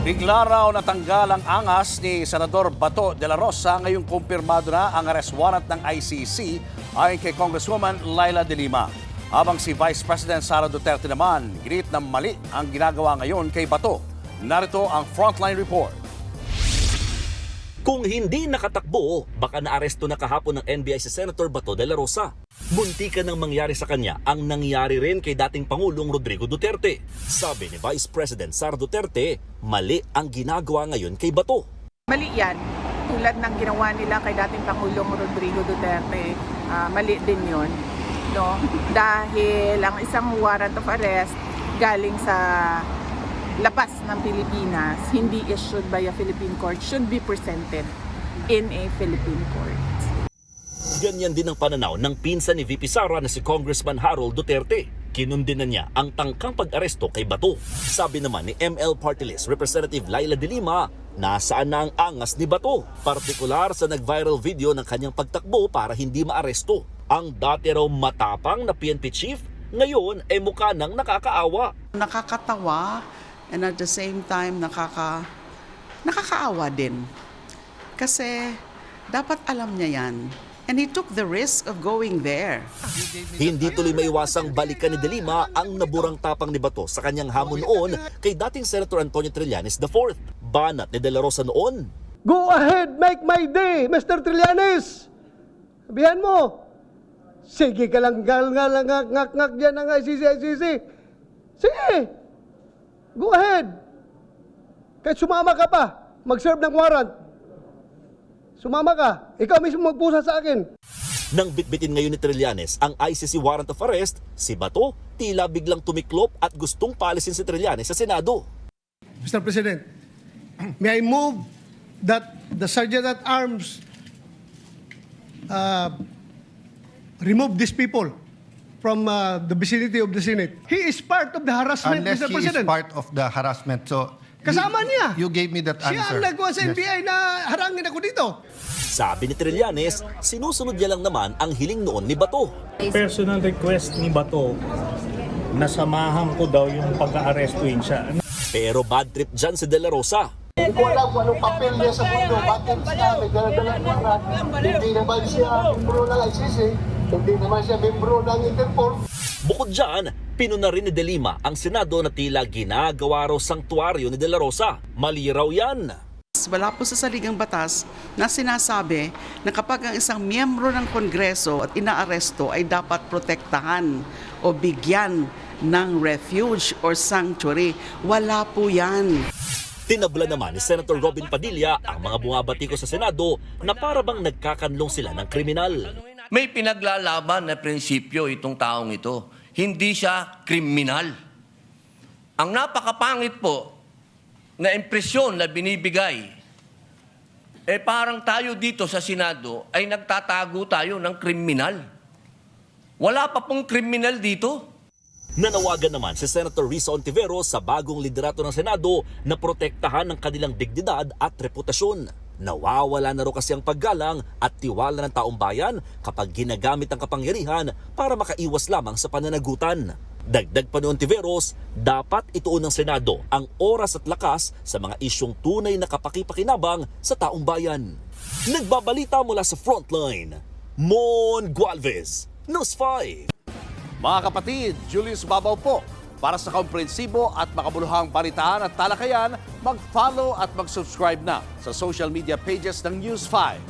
Bigla raw natanggal ang angas ni Senador Bato de la Rosa ngayong kumpirmado na ang arrest warrant ng ICC ayon kay Congresswoman Laila de Lima. Habang si Vice President Sara Duterte naman, ginit na mali ang ginagawa ngayon kay Bato. Narito ang Frontline Report. Kung hindi nakatakbo, baka naaresto na kahapon ng NBI si Senator Bato de la Rosa. Muntikan nang mangyari sa kanya ang nangyari rin kay dating Pangulong Rodrigo Duterte. Sabi ni Vice President Sara Duterte, mali ang ginagawa ngayon kay Bato. Mali yan. Tulad ng ginawa nila kay dating Pangulong Rodrigo Duterte, mali din yun. No? Dahil ang isang warrant of arrest galing sa labas ng Pilipinas, hindi issued by a Philippine court, should be presented in a Philippine court. Ganyan din ang pananaw ng pinsan ni VP Sara na si Congressman Harold Duterte. Kinundin na niya ang tangkang pag-aresto kay Bato. Sabi naman ni ML Party List Representative Laila de Lima, nasaan na ang angas ni Bato? Partikular sa nag-viral video ng kanyang pagtakbo para hindi maaresto. Ang dati raw matapang na PNP chief, ngayon ay mukha nang nakakaawa. Nakakatawa and at the same time nakakaawa din. Kasi dapat alam niya yan. And he took the risk of going there. Hindi tuloy maiwasang balikan ni De Lima ang naburang tapang ni Bato sa kanyang hamon noon kay dating Senator Antonio Trillanes IV. Banat ni De la Rosa noon. Go ahead, make my day, Mr. Trillanes. Sabihan mo, sige ka lang, ngak dyan ng ICC. Sige, go ahead. Kahit sumama ka pa, mag-serve ng warrant. Sumama ka, ikaw mismo magpusa sa akin. Nang bitbitin ngayon ni Trillanes ang ICC warrant of arrest, si Bato tila biglang tumiklop at gustong paalisin si Trillanes sa Senado. Mr. President, may I move that the Sergeant at Arms remove these people from the vicinity of the Senate. He is part of the harassment, Unless Mr. he President. is part of the harassment. So Kasama niya. You gave me that answer. Siya ang nagawa sa NBI na harangin ako dito. Sabi ni Trillanes, sinusunod niya lang naman ang hiling noon ni Bato. Personal request ni Bato na samahan ko daw yung pag-aarestuin siya. Pero bad trip dyan si De la Rosa. Hindi ko alam kung anong papel niya sa mundo. Bakit siya may dala-dalang warrant? Hindi naman siya membro ng ICC. Hindi naman siya membro ng Interpol. Bukod dyan, pinuna rin ni De Lima ang Senado na tila ginagawa raw sanktuaryo ni De la Rosa. Mali raw yan. Wala po sa saligang batas na sinasabi na kapag ang isang miyembro ng Kongreso at inaaresto ay dapat protektahan o bigyan ng refuge or sanctuary. Wala po yan. Tinabla naman ni Senator Robin Padilla ang mga bumabati ko sa Senado na parabang nagkakanlong sila ng kriminal. May pinaglalaban na prinsipyo itong taong ito. Hindi siya kriminal. Ang napakapangit po na impresyon na binibigay, parang tayo dito sa Senado ay nagtatago tayo ng kriminal. Wala pa pong kriminal dito. Nanawagan naman si Senator Risa Ontiveros sa bagong liderato ng Senado na protektahan ang kanilang dignidad at reputasyon. Nawawala na raw kasi ang paggalang at tiwala ng taong bayan kapag ginagamit ang kapangyarihan para makaiwas lamang sa pananagutan. Dagdag pa ni Ontiveros, dapat ituon ng Senado ang oras at lakas sa mga isyong tunay na kapakipakinabang sa taong bayan. Nagbabalita mula sa Frontline, Mon Gualvez, News 5. Mga kapatid, Julius Babaw po. Para sa komprehensibo at makabuluhang balitaan at talakayan, mag-follow at mag-subscribe na sa social media pages ng News 5.